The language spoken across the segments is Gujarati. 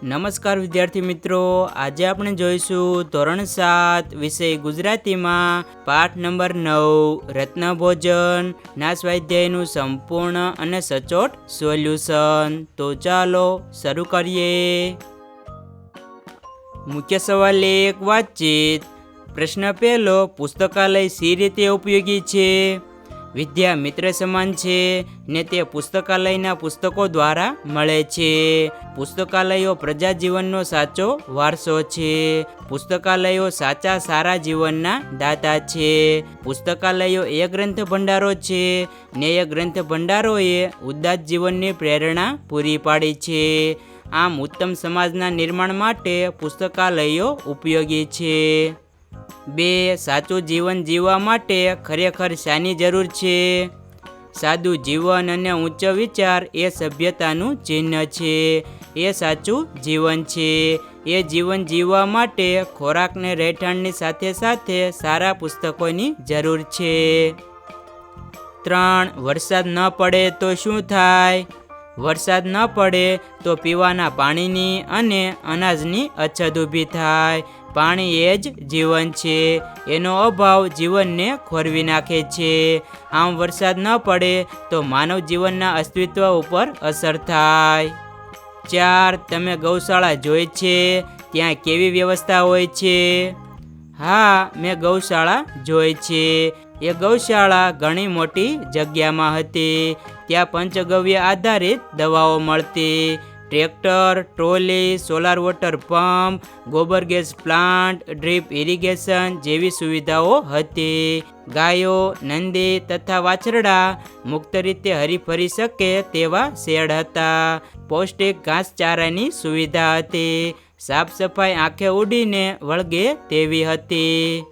નમસ્કાર વિદ્યાર્થી મિત્રો, આજે આપણે જોઈશું ધોરણ 7 વિષય ગુજરાતીમાં પાઠ નંબર 9 રત્નભોજન ના સ્વાધ્યાયનું સંપૂર્ણ અને સચોટ સોલ્યુશન। તો ચાલો શરૂ કરીએ। મુખ્ય સવાલ 1 વાતચીત। પ્રશ્ન પહેલો, પુસ્તકાલય સી રીતે ઉપયોગી છે? વિદ્યા મિત્ર સમાન છે ને તે પુસ્તકાલયના પુસ્તકો દ્વારા મળે છે। પુસ્તકાલયો પ્રજા જીવનનો સાચો વારસો છે। પુસ્તકાલયો સાચા સારા જીવનના દાતા છે। પુસ્તકાલયો એ ગ્રંથ ભંડારો છે ને એ ગ્રંથ ભંડારોએ ઉદાત્ત જીવનની પ્રેરણા પૂરી પાડી છે। આમ ઉત્તમ સમાજના નિર્માણ માટે પુસ્તકાલયો ઉપયોગી છે। 2. સાચું જીવન જીવવા માટે ખરેખર શાની જરૂર છે? સાદું જીવન અને ઉચ્ચ વિચાર એ સભ્યતાનું ચિહ્ન છે। એ સાચું જીવન છે। એ જીવન જીવવા માટે ખોરાકને રહેઠાણની સાથે સાથે સારા પુસ્તકોની જરૂર છે। 3. વરસાદ ન પડે તો શું થાય? વરસાદ ન પડે તો પીવાના પાણીની અને અનાજની અછત ઊભી થાય। પાણી એ જ જીવન છે। એનો અભાવ જીવનને ખોરવી નાખે છે। આમ વરસાદ ન પડે તો માનવ જીવનના અસ્તિત્વ ઉપર અસર થાય। 4. તમે ગૌશાળા જોઈ છે? ત્યાં કેવી વ્યવસ્થા હોય છે? હા, મેં ગૌશાળા જોઈ છે। એ ગૌશાળા ઘણી મોટી જગ્યામાં હતી। ત્યાં પંચગવ્ય આધારિત દવાઓ મળતી। Tractor, trolley, solar water pump, ગોબર ગેસ પ્લાન્ટ, ડ્રીપ ઇરિગેશન જેવી સુવિધાઓ હતી। ગાયો, નંદી તથા વાછરડા મુક્ત રીતે હરીફરી શકે તેવા શેડ હતા। પૌષ્ટિક ઘાસચારાની સુવિધા હતી। સાફ સફાઈ આંખે ઉડીને વળગે તેવી હતી।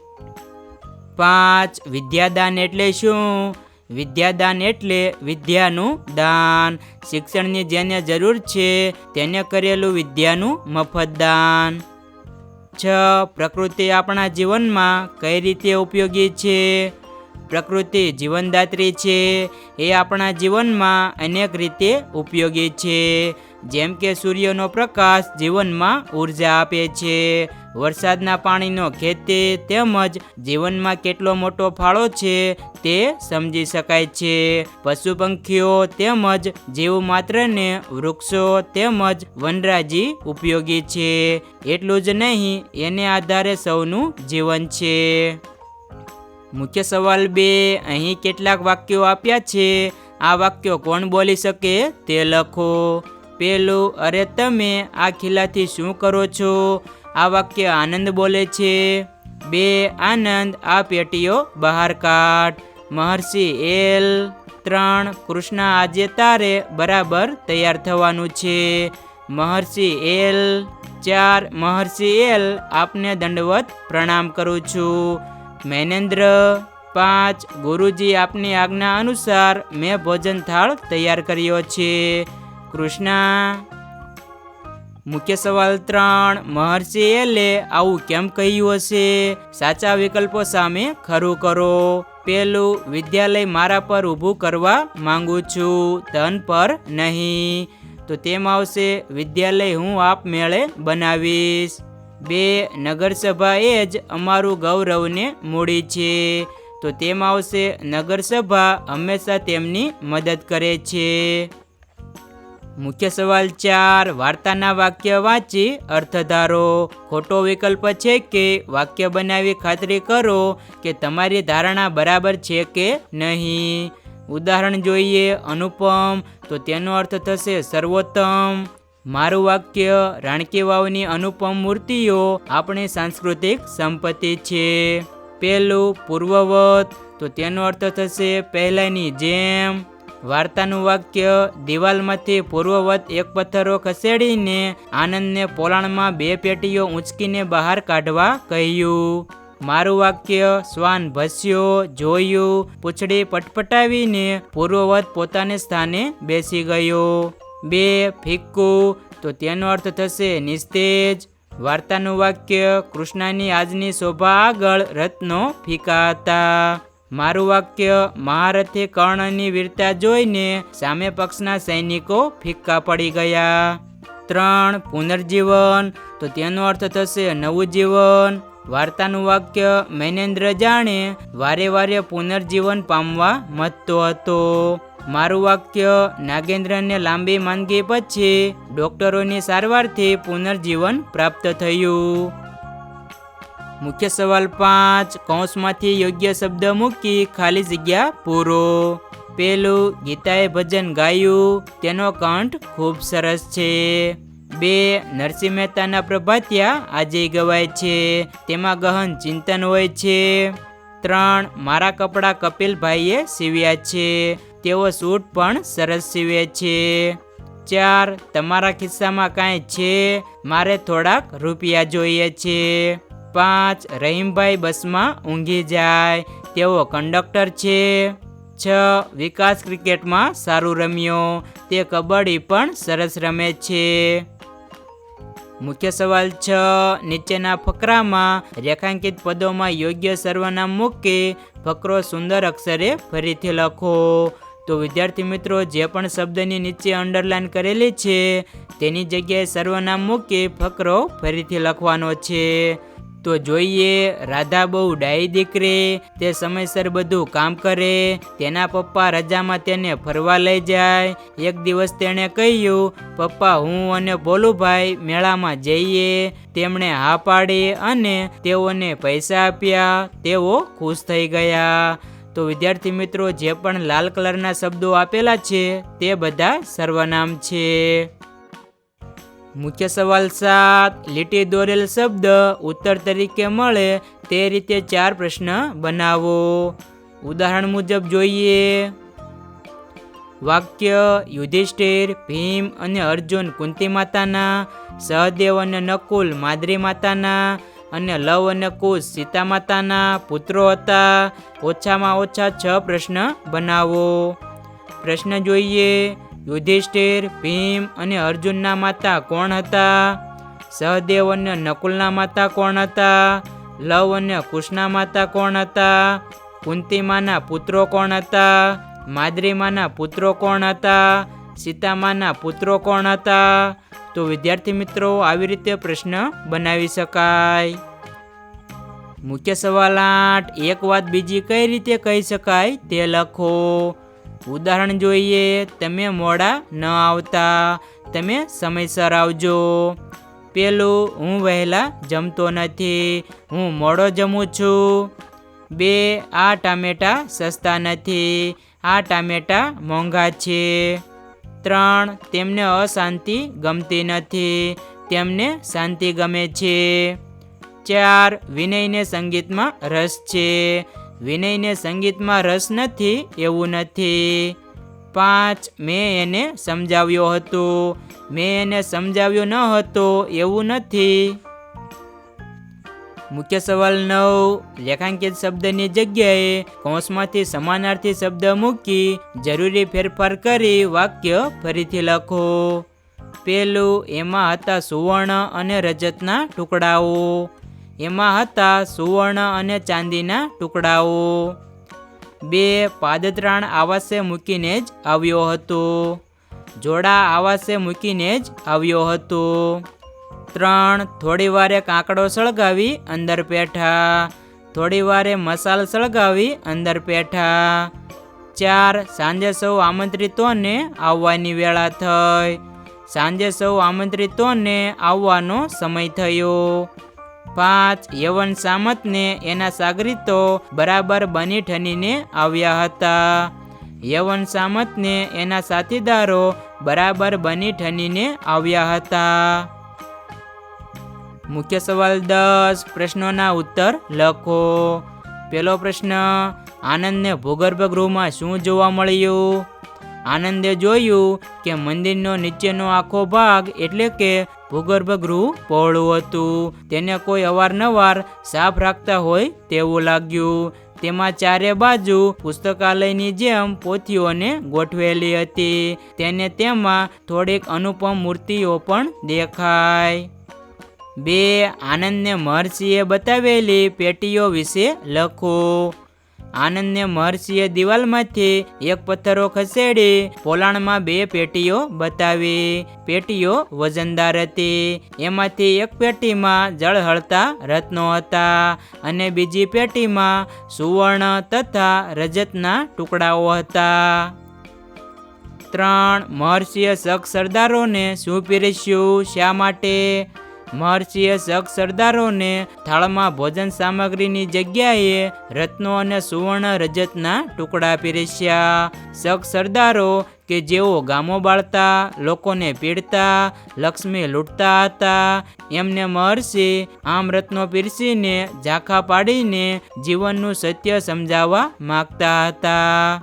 5. વિદ્યાદાન એટલે શું? વિદ્યાદાન એટલે વિદ્યાનું દાન। શિક્ષણની જેને જરૂર છે તેને કરેલું વિદ્યાનું મફત દાન। 6. પ્રકૃતિ આપણા જીવનમાં કઈ રીતે ઉપયોગી છે? પ્રકૃતિ જીવનદાત્રી છે। એ આપણા જીવનમાં અનેક રીતે ઉપયોગી છે। જેમ કે સૂર્યનો પ્રકાશ જીવનમાં ઉર્જા આપે છે। વરસાદના પાણીનો ખેતી તેમજ જીવનમાં કેટલો મોટો ફાળો છે તે સમજી શકાય છે। પશુ પંખીઓ તેમજ જીવ માત્રને વૃક્ષો તેમજ વનરાજી ઉપયોગી છે। એટલું જ નહીં, એને આધારે સૌનું જીવન છે। મુખ્ય સવાલ 2, અહીં કેટલાક વાક્યો આપ્યા છે। આ વાક્યો કોણ બોલી શકે તે લખો। પહેલું, અરે તમે આ ખીલાથી શું કરો છો? આ વાક્ય આનંદ બોલે છે। 2. આનંદ, આ પેટીઓ બહાર કાઢ। મહર્ષિ એલ। 3. કૃષ્ણ, આજે તારે બરાબર તૈયાર થવાનું છે। મહર્ષિ એલ। 4. મહર્ષિ એલ, આપને દંડવત પ્રણામ કરું છું। મૈનેન્દ્ર। 5. ગુરુજી, આપની આજ્ઞા અનુસાર મેં ભોજન થાળ તૈયાર કર્યો છે। કૃષ્ણા। મુખ્ય સવાલ 3, મહર્ષિ એલે આવું કેમ કહ્યું હશે? સાચા વિકલ્પો સામે ખરું કરો। પહેલું, વિદ્યાલય મારા પર ઊભું કરવા માંગુ છું, ધન પર નહીં। તો તેમાં આવશે વિદ્યાલય હું આપમેળે બનાવીશ। 2. નગરસભા એ જ અમારું ગૌરવને મૂડી છે। તો તેમાં આવશે નગરસભા હંમેશા તેમની મદદ કરે છે। મુખ્ય સવાલ 4, વાર્તાના વાક્ય વાંચી અર્થ ધારો। ખોટો વિકલ્પ છે કે વાક્ય બનાવી ખાતરી કરો કે તમારી ધારણા બરાબર છે કે નહીં। ઉદાહરણ જોઈએ। અનુપમ, તો તેનો અર્થ થશે સર્વોત્તમ। મારું વાક્ય, રાણકી વાવની અનુપમ મૂર્તિઓ આપણી સાંસ્કૃતિક સંપત્તિ છે। પહેલું, પૂર્વવત, તો તેનો અર્થ થશે પહેલાંની જેમ। વાર્તાનું વાક્ય, દિવાલમાંથી પૂર્વવત એક પથ્થરો ખસેડીને આનંદને પોલાણમાં 2 પેટીઓ ઊંચકીને બહાર કાઢવા કહ્યું। મારું વાક્ય, શ્વાન ભસ્યો, જોયું, પૂંછડી પટપટાવીને પૂર્વવત પોતાને સ્થાને બેસી ગયો। 2. ફિક્કું, તો તેનો અર્થ થશે નિસ્તેજ। વાર્તાનું વાક્ય, કૃષ્ણની આજની શોભા આગળ રત્નો ફીકા હતા। મારું વાક્ય, મહારથી કર્ણની વીરતા જોઈને સામે પક્ષના સૈનિકો ફિક્કા પડી ગયા। 3 પુનર્જીવન, તો તેનો અર્થ થશે નવું જીવન. વાર્તાનું વાક્ય મૈનેન્દ્ર જાણે વારે વારે પુનર્જીવન પામવા મથતો હતો. મારું વાક્ય નાગેન્દ્રને લાંબી માંદગી પછી ડોક્ટરોની સારવારથી પુનર્જીવન પ્રાપ્ત થયું. મુખ્ય સવાલ 5, કૌંસમાંથી યોગ્ય શબ્દ મૂકી ખાલી જગ્યા પૂરો. પેલું, ગીતાએ ભજન ગાયું, તેનો કંઠ ખૂબ સરસ છે. 2, નરસિંહ મહેતાના પ્રભાતિયા આજે ગવાય છે, તેમાં ગહન ચિંતન હોય છે. 3, મારા કપડાં કપિલભાઈએ સીવ્યા છે, તેઓ સૂટ પણ સરસ સીવે છે. 4, તમારા ખિસ્સામાં કાંઈ છે, મારે થોડાક રૂપિયા જોઈએ છે. 5, રહીમભાઈ બસમાં ઊંઘી જાય, તેઓ કંડક્ટર છે. 6, વિકાસ ક્રિકેટમાં સારું રમ્યો, તે કબડ્ડી પણ સરસ રમે છે. મુખ્ય સવાલ 6, નીચેના ફકરામાં રેખાંકિત પદોમાં યોગ્ય સર્વનામ મૂકી ફકરો સુંદર અક્ષરે ફરીથી લખો. તો વિદ્યાર્થી મિત્રો, જે પણ શબ્દની નીચે અંડરલાઈન કરેલી છે તેની જગ્યાએ સર્વનામ મૂકી ફકરો ફરીથી લખવાનો છે. તો જોઈએ, રાધા બહુ ડાયી દીકરી, તે સમયસર બધું કામ કરે. તેના પપ્પા રજામાં તેને ફરવા લઈ જાય. એક દિવસ તેણે કહ્યું, પપ્પા, હું અને ભોલુભાઈ મેળામાં જઈએ. તેમણે હા પાડી અને તેઓને પૈસા આપ્યા. તેઓ ખુશ થઈ ગયા. તો વિદ્યાર્થી મિત્રો, જે પણ લાલ કલરના શબ્દો આપેલા છે તે બધા સર્વનામ છે. મુખ્ય સવાલ 7, લીટી દોરેલ શબ્દ ઉત્તર તરીકે મળે તે રીતે 4 પ્રશ્ન બનાવો. ઉદાહરણ મુજબ જોઈએ. વાક્ય, યુધિષ્ઠિર, ભીમ અને અર્જુન કુંતી માતાના, સહદેવ અને નકુલ માદ્રી માતાના અને લવ અને કુશ સીતા માતાના પુત્રો હતા. ઓછામાં ઓછા 6 પ્રશ્ન બનાવો. પ્રશ્ન જોઈએ. યુધિષ્ઠિર, ભીમ અને અર્જુનના માતા કોણ હતા? સહદેવ અને નકુલના માતા કોણ હતા? લવ અને કુશના માતા કોણ હતા? કુંતીમાના પુત્રો કોણ હતા? માદ્રીમાના પુત્રો કોણ હતા? સીતામાના પુત્રો કોણ હતા? તો વિદ્યાર્થી મિત્રો, આવી રીતે પ્રશ્ન બનાવી શકાય. મુખ્ય સવાલ 8, એક વાત બીજી કઈ રીતે કહી શકાય તે લખો. ઉદાહરણ જોઈએ. તમે મોડા ન આવતા, તમે સમયસર આવજો. પેલું, હું વહેલા જમતો નથી, હું મોડો જમું છું. 2, આ ટામેટાં સસ્તા નથી, આ ટામેટાં મોંઘા છે. 3, તેમને અશાંતિ ગમતી નથી, તેમને શાંતિ ગમે છે. 4, વિનયને સંગીતમાં રસ છે, વિનયને સંગીતમાં રસ નથી એવું નથી. 5, મેં એને સમજાવ્યો હતો, મેં એને સમજાવ્યો ન હતો એવું નથી. મુખ્ય સવાલ 9, રેખાંકિત શબ્દની જગ્યાએ કૌંસમાંથી સમાનાર્થી શબ્દ મૂકી જરૂરી ફેરફાર કરી વાક્ય ફરીથી લખો. પેલું, એમાં હતા સુવર્ણ અને રજતના ટુકડાઓ, એમાં હતા સુવર્ણ અને ચાંદીના ટુકડાઓ. 2, પાદત્રાણ આવાસે મૂકીને જ આવ્યો હતો, જોડા આવાસે મૂકીને જ આવ્યો હતો. 3, થોડી વારે કાંકડો સળગાવી અંદર પેઠા, થોડી વારે મસાલ સળગાવી અંદર પેઠા. 4, સાંજે સૌ આમંત્રિતોને આવવાની વેળા થઈ, સાંજે સૌ આમંત્રિતોને આવવાનો સમય થયો. 5, યવન સામતને એના સાગરીતો બરાબર બની ઠનીને આવ્યા હતા, યવન સામતને એના સાથીદારો બરાબર બની ઠનીને આવ્યા હતા. મુખ્ય સવાલ 10, પ્રશ્નોના ઉત્તર લખો. પહેલો પ્રશ્ન, આનંદને ભૂગર્ભ ગૃહમાં શું જોવા મળ્યું? આનંદે જોયું કે મંદિરનો નીચેનો આખો ભાગ એટલે કે ભૂગર્ભ ગૃહ પહોળું હતું. તેને કોઈ અવારનવાર સાફ રાખતા હોય તેવું લાગ્યું. તેમાં ચારે બાજુ પુસ્તકાલયની જેમ પોથીઓને ગોઠવેલી હતી. તેને તેમાં થોડીક અનુપમ મૂર્તિઓ પણ દેખાય. 2, આનંદને મહર્ષિએ બતાવેલી પેટીઓ વિશે લખો. આનંદને મહર્ષિએ દિવાલમાંથી એક પથ્થરો ખસેડી પોલાણમાં 2 પેટીઓ બતાવી. પેટીઓ વજનદાર હતી. એમાંથી એક પેટીમાં ઝળહળતા રત્નો હતા અને બીજી પેટીમાં સુવર્ણ તથા રજતના ટુકડાઓ હતા. 3. મહર્ષિએ શક સરદારોને શું પીરસ્યું? શા માટે? મહર્ષિએ શક સરદારોને થાળમાં ભોજન સામગ્રીની જગ્યાએ રત્નો અને સુવર્ણ રજતના ટુકડા પીરસ્યા. શક સરદારો કે જેઓ ગામો બાળતા, લોકોને પીડતા, લક્ષ્મી લૂંટતા હતા, એમને મહર્ષિ આમ રત્નો પીરસીને ઝાંખા પાડીને જીવનનું સત્ય સમજાવવા માગતા હતા.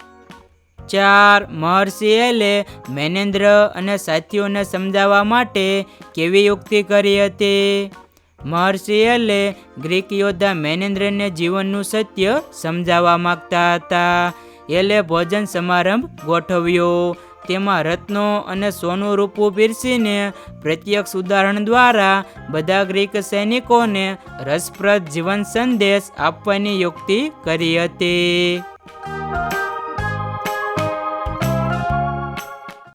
4. મહર્ષિ એલે મૈનેન્દ્ર અને સાથીઓને સમજાવવા માટે કેવી યુક્તિ કરી હતી? મહર્ષિ એલે ગ્રીક યોદ્ધા મૈનેન્દ્રને જીવનનું સત્ય સમજાવવા માગતા હતા. એલે ભોજન સમારંભ ગોઠવ્યો. તેમાં રત્નો અને સોનું રૂપું પીરસીને પ્રત્યક્ષ ઉદાહરણ દ્વારા બધા ગ્રીક સૈનિકોને રસપ્રદ જીવન સંદેશ આપવાની યુક્તિ કરી હતી.